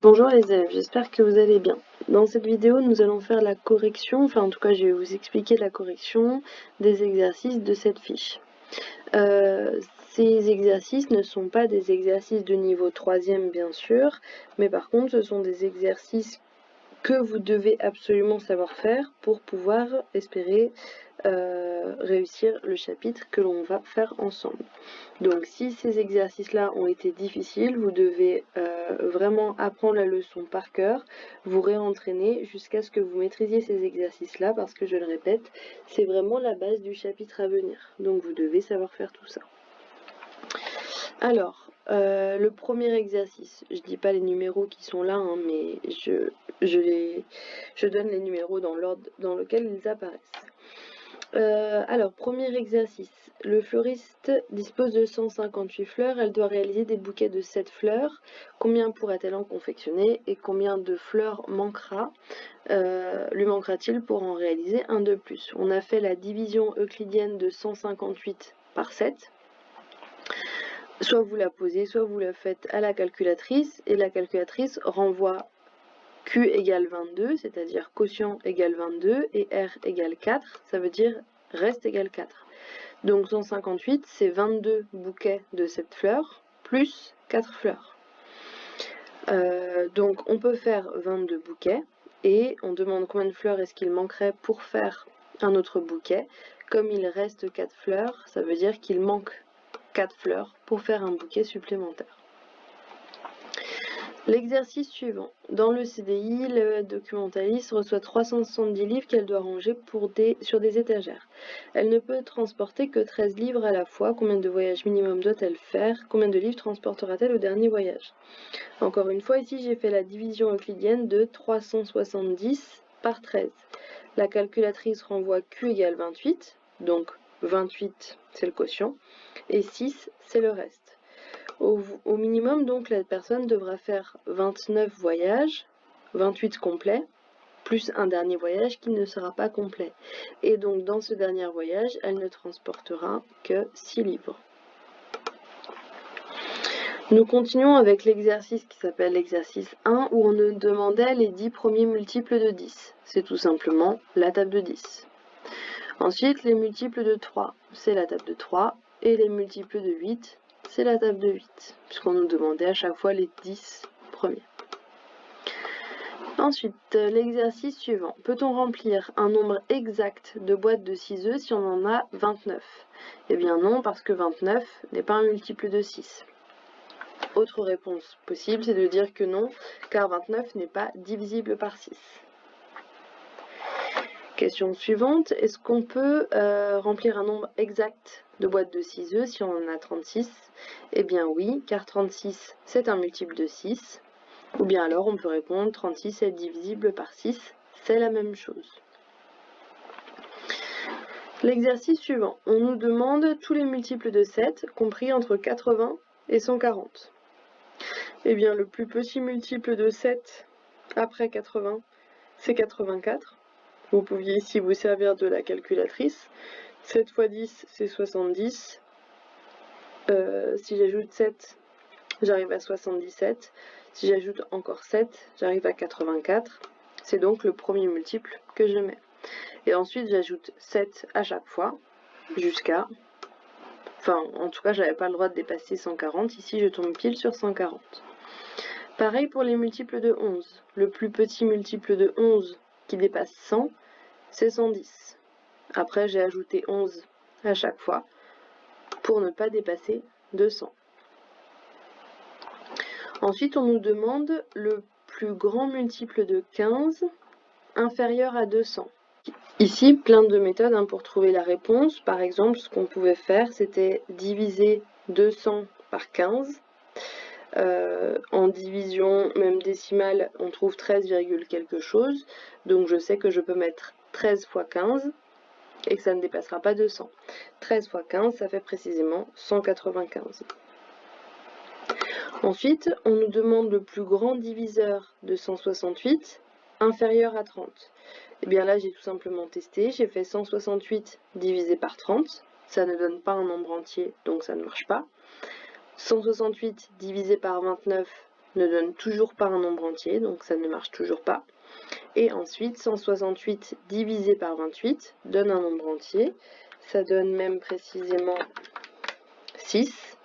Bonjour les élèves, j'espère que vous allez bien. Dans cette vidéo, nous allons faire la correction, enfin en tout cas je vais vous expliquer la correction des exercices de cette fiche. Ces exercices ne sont pas des exercices de niveau 3e bien sûr, mais par contre ce sont des exercices que vous devez absolument savoir faire pour pouvoir espérer réussir le chapitre que l'on va faire ensemble. Donc si ces exercices-là ont été difficiles, vous devez vraiment apprendre la leçon par cœur, vous réentraîner jusqu'à ce que vous maîtrisiez ces exercices-là, parce que je le répète, c'est vraiment la base du chapitre à venir. Donc vous devez savoir faire tout ça. Alors, le premier exercice, je dis pas les numéros qui sont là, hein, mais je donne les numéros dans l'ordre dans lequel ils apparaissent. Alors, premier exercice. Le fleuriste dispose de 158 fleurs. Elle doit réaliser des bouquets de 7 fleurs. Combien pourra-t-elle en confectionner et combien de fleurs lui manquera-t-il pour en réaliser un de plus? On a fait la division euclidienne de 158 par 7. Soit vous la posez, soit vous la faites à la calculatrice et la calculatrice renvoie Q égale 22, c'est-à-dire quotient égale 22 et R égale 4, ça veut dire reste égale 4. Donc 158, c'est 22 bouquets de 7 fleurs plus 4 fleurs. Donc on peut faire 22 bouquets et on demande combien de fleurs est-ce qu'il manquerait pour faire un autre bouquet. Comme il reste 4 fleurs, ça veut dire qu'il manque 4 fleurs pour faire un bouquet supplémentaire. L'exercice suivant. Dans le CDI, le documentaliste reçoit 370 livres qu'elle doit ranger sur des étagères. Elle ne peut transporter que 13 livres à la fois. Combien de voyages minimum doit-elle faire? Combien de livres transportera-t-elle au dernier voyage? Encore une fois, ici, j'ai fait la division euclidienne de 370 par 13. La calculatrice renvoie Q égale 28, donc 28, c'est le quotient, et 6, c'est le reste. Au minimum, donc, la personne devra faire 29 voyages, 28 complets, plus un dernier voyage qui ne sera pas complet. Et donc, dans ce dernier voyage, elle ne transportera que 6 livres. Nous continuons avec l'exercice qui s'appelle l'exercice 1, où on nous demandait les 10 premiers multiples de 10. C'est tout simplement la table de 10. Ensuite, les multiples de 3, c'est la table de 3, et les multiples de 8, c'est la table de 8, puisqu'on nous demandait à chaque fois les 10 premiers. Ensuite, l'exercice suivant. Peut-on remplir un nombre exact de boîtes de 6 œufs si on en a 29? Eh bien non, parce que 29 n'est pas un multiple de 6. Autre réponse possible, c'est de dire que non, car 29 n'est pas divisible par 6. Question suivante, est-ce qu'on peut remplir un nombre exact de boîtes de 6 œufs si on en a 36? Eh bien oui, car 36 c'est un multiple de 6. Ou bien alors on peut répondre 36 est divisible par 6, c'est la même chose. L'exercice suivant, on nous demande tous les multiples de 7 compris entre 80 et 140. Eh bien le plus petit multiple de 7 après 80, c'est 84. Vous pouviez ici vous servir de la calculatrice. 7 x 10, c'est 70. Si j'ajoute 7, j'arrive à 77. Si j'ajoute encore 7, j'arrive à 84. C'est donc le premier multiple que je mets. Et ensuite, j'ajoute 7 à chaque fois, jusqu'à... Enfin, en tout cas, j'avais pas le droit de dépasser 140. Ici, je tombe pile sur 140. Pareil pour les multiples de 11. Le plus petit multiple de 11 qui dépasse 100, c'est 110. Après, j'ai ajouté 11 à chaque fois pour ne pas dépasser 200. Ensuite, on nous demande le plus grand multiple de 15 inférieur à 200. Ici, plein de méthodes pour trouver la réponse. Par exemple, ce qu'on pouvait faire, c'était diviser 200 par 15. En division même décimale, on trouve 13, quelque chose. Donc je sais que je peux mettre 13 fois 15 et que ça ne dépassera pas 200. 13 fois 15, ça fait précisément 195. Ensuite, on nous demande le plus grand diviseur de 168, inférieur à 30. Et bien là, j'ai tout simplement testé. J'ai fait 168 divisé par 30. Ça ne donne pas un nombre entier, donc ça ne marche pas. 168 divisé par 29 ne donne toujours pas un nombre entier, donc ça ne marche toujours pas. Et ensuite, 168 divisé par 28 donne un nombre entier. Ça donne même précisément 6.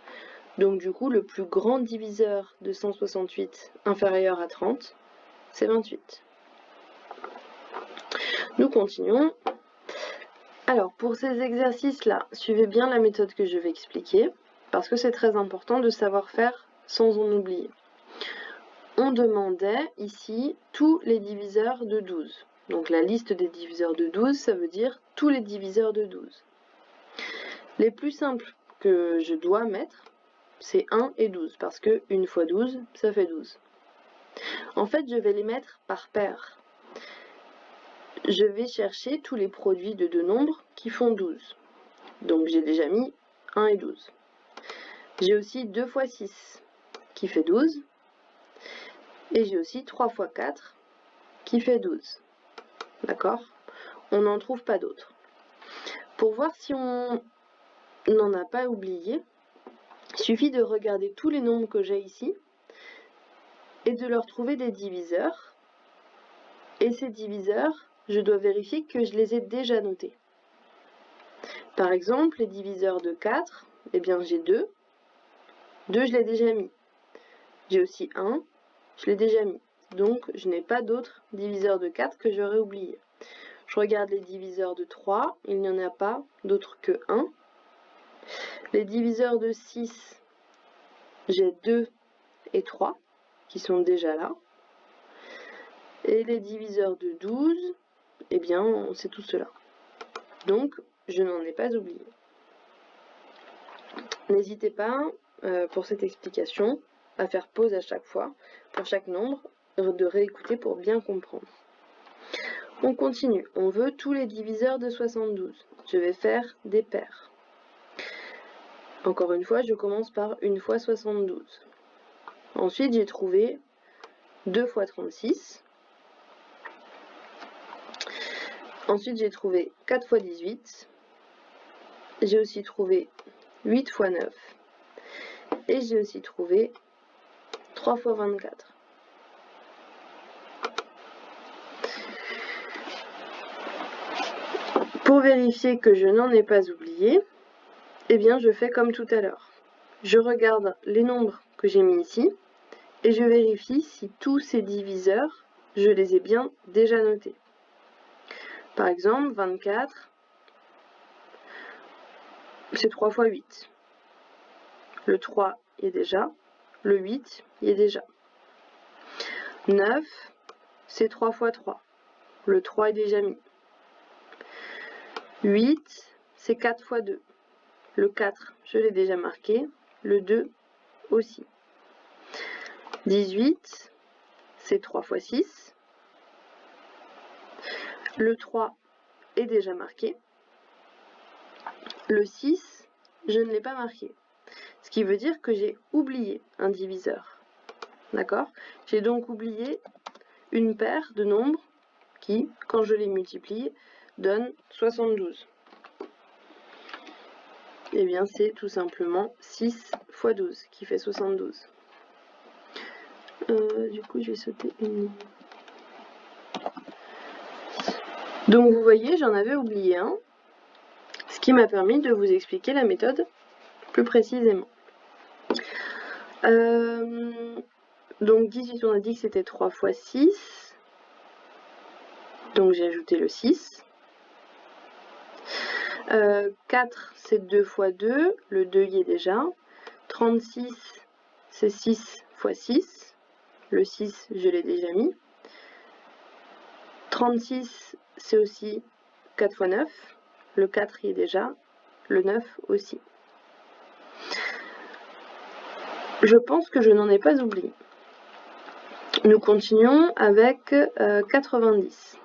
Donc du coup, le plus grand diviseur de 168 inférieur à 30, c'est 28. Nous continuons. Alors, pour ces exercices-là, suivez bien la méthode que je vais expliquer, parce que c'est très important de savoir faire sans en oublier. On demandait ici tous les diviseurs de 12. Donc la liste des diviseurs de 12, ça veut dire tous les diviseurs de 12. Les plus simples que je dois mettre, c'est 1 et 12, parce que 1 fois 12, ça fait 12. En fait, je vais les mettre par paire. Je vais chercher tous les produits de deux nombres qui font 12. Donc j'ai déjà mis 1 et 12. J'ai aussi 2 fois 6 qui fait 12. Et j'ai aussi 3 fois 4 qui fait 12. D'accord? On n'en trouve pas d'autres. Pour voir si on n'en a pas oublié, il suffit de regarder tous les nombres que j'ai ici et de leur trouver des diviseurs. Et ces diviseurs, je dois vérifier que je les ai déjà notés. Par exemple, les diviseurs de 4, eh bien j'ai 2. 2, je l'ai déjà mis. J'ai aussi 1, je l'ai déjà mis. Donc, je n'ai pas d'autres diviseurs de 4 que j'aurais oublié. Je regarde les diviseurs de 3, il n'y en a pas d'autres que 1. Les diviseurs de 6, j'ai 2 et 3 qui sont déjà là. Et les diviseurs de 12, eh bien, c'est tout cela. Donc, je n'en ai pas oublié. N'hésitez pas, pour cette explication, à faire pause à chaque fois, pour chaque nombre, de réécouter pour bien comprendre. On continue. On veut tous les diviseurs de 72. Je vais faire des paires. Encore une fois, je commence par 1 fois 72. Ensuite, j'ai trouvé 2 fois 36. Ensuite, j'ai trouvé 4 fois 18. J'ai aussi trouvé 8 fois 9. Et j'ai aussi trouvé 3 fois 24. Pour vérifier que je n'en ai pas oublié, eh bien, je fais comme tout à l'heure. Je regarde les nombres que j'ai mis ici et je vérifie si tous ces diviseurs, je les ai bien déjà notés. Par exemple, 24, c'est 3 fois 8. Le 3 y est déjà, le 8 y est déjà. 9, c'est 3 fois 3. Le 3 est déjà mis. 8, c'est 4 fois 2. Le 4, je l'ai déjà marqué. Le 2 aussi. 18, c'est 3 fois 6. Le 3 est déjà marqué. Le 6, je ne l'ai pas marqué. Ce qui veut dire que j'ai oublié un diviseur. D'accord? J'ai donc oublié une paire de nombres qui, quand je les multiplie, donne 72. Eh bien, c'est tout simplement 6 fois 12 qui fait 72. Du coup, je vais sauter une ligne. Donc, vous voyez, j'en avais oublié un, ce qui m'a permis de vous expliquer la méthode plus précisément. Donc, 18, on a dit que c'était 3 fois 6. Donc, j'ai ajouté le 6. 4, c'est 2 fois 2. Le 2 y est déjà. 36, c'est 6 fois 6. Le 6, je l'ai déjà mis. 36, c'est aussi 4 fois 9. Le 4 y est déjà. Le 9 aussi. Je pense que je n'en ai pas oublié. Nous continuons avec 90.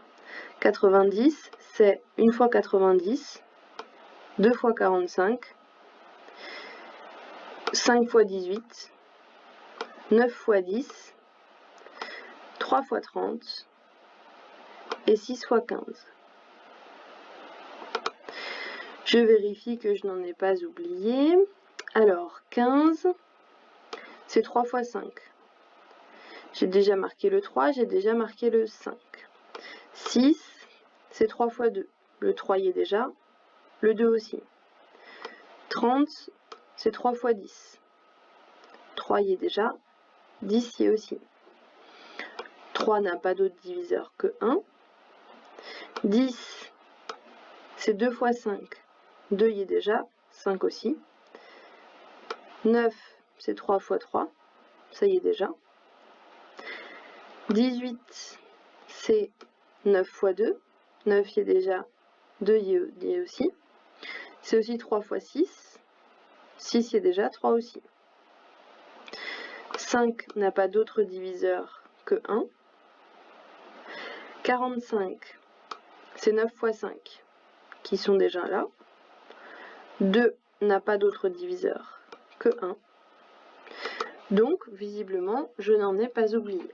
90, c'est 1 fois 90, 2 fois 45, 5 fois 18, 9 fois 10, 3 fois 30 et 6 fois 15. Je vérifie que je n'en ai pas oublié. Alors, 15, c'est 3 fois 5. J'ai déjà marqué le 3, j'ai déjà marqué le 5. 6, c'est 3 fois 2. Le 3 y est déjà, le 2 aussi. 30, c'est 3 fois 10. 3 y est déjà, 10 y est aussi. 3 n'a pas d'autre diviseur que 1. 10, c'est 2 fois 5. 2 y est déjà, 5 aussi. 9, c'est 3 fois 3. Ça y est déjà. 18, c'est 9 fois 2. 9 y est déjà, 2 y est aussi. C'est aussi 3 fois 6. 6 y est déjà, 3 aussi. 5 n'a pas d'autre diviseur que 1. 45, c'est 9 fois 5 qui sont déjà là. 2 n'a pas d'autre diviseur que 1. Donc, visiblement, je n'en ai pas oublié.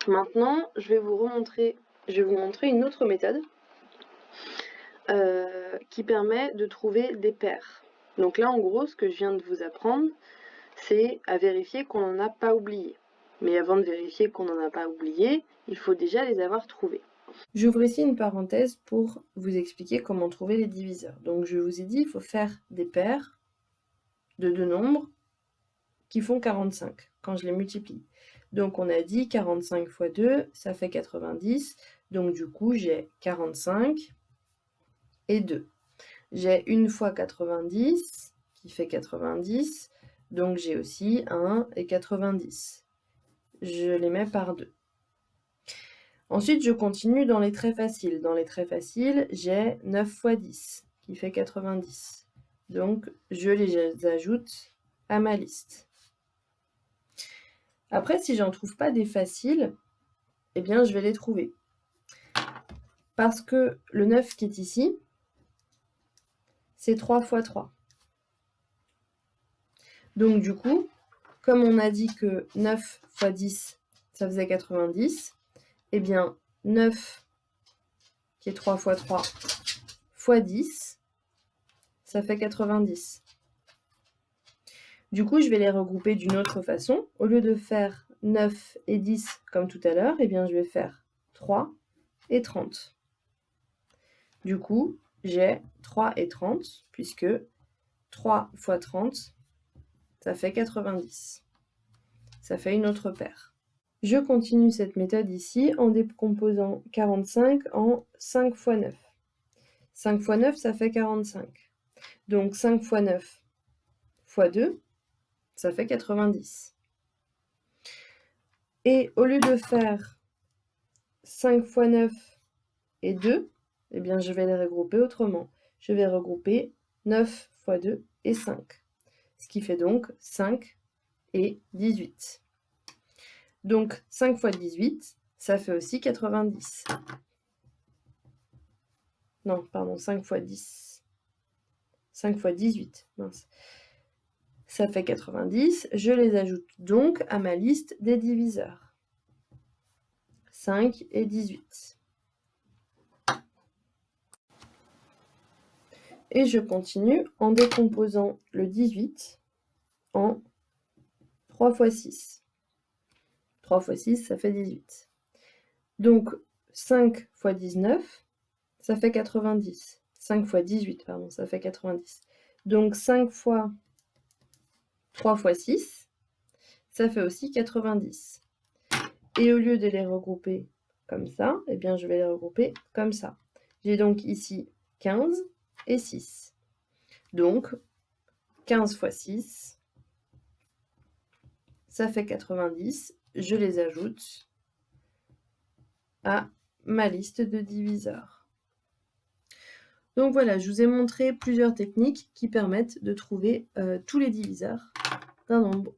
Maintenant, je vais vous montrer une autre méthode qui permet de trouver des paires. Donc là, en gros, ce que je viens de vous apprendre, c'est à vérifier qu'on n'en a pas oublié. Mais avant de vérifier qu'on n'en a pas oublié, il faut déjà les avoir trouvés. J'ouvre ici une parenthèse pour vous expliquer comment trouver les diviseurs. Donc je vous ai dit, il faut faire des paires de deux nombres qui font 45 quand je les multiplie. Donc on a dit 45 fois 2, ça fait 90. Donc du coup, j'ai 45 et 2. J'ai 1 fois 90 qui fait 90. Donc j'ai aussi 1 et 90. Je les mets par 2. Ensuite, je continue dans les très faciles. Dans les très faciles, j'ai 9 fois 10 qui fait 90. Donc, je les ajoute à ma liste. Après, si j'en trouve pas des faciles, eh bien, je vais les trouver. Parce que le 9 qui est ici, c'est 3 fois 3. Donc, du coup, comme on a dit que 9 fois 10, ça faisait 90, eh bien, 9 qui est 3 fois 3 fois 10, ça fait 90. Du coup, je vais les regrouper d'une autre façon. Au lieu de faire 9 et 10 comme tout à l'heure, eh bien, je vais faire 3 et 30. Du coup, j'ai 3 et 30, puisque 3 fois 30, ça fait 90. Ça fait une autre paire. Je continue cette méthode ici en décomposant 45 en 5 fois 9. 5 fois 9, ça fait 45. Donc 5 fois 9 fois 2, ça fait 90. Et au lieu de faire 5 fois 9 et 2, eh bien je vais les regrouper autrement. Je vais regrouper 9 fois 2 et 5. Ce qui fait donc 5 et 18. Donc 5 fois 18, ça fait aussi 90. Non, pardon, 5 fois 10. 5 fois 18, mince. Ça fait 90. Je les ajoute donc à ma liste des diviseurs. 5 et 18. Et je continue en décomposant le 18 en 3 fois 6. 3 fois 6, ça fait 18. Donc 5 fois 19, ça fait 90. 5 fois 18, pardon, ça fait 90. Donc 5 fois 3 fois 6, ça fait aussi 90. Et au lieu de les regrouper comme ça, eh bien je vais les regrouper comme ça. J'ai donc ici 15 et 6. Donc 15 fois 6, ça fait 90. Je les ajoute à ma liste de diviseurs. Donc voilà, je vous ai montré plusieurs techniques qui permettent de trouver tous les diviseurs d'un nombre.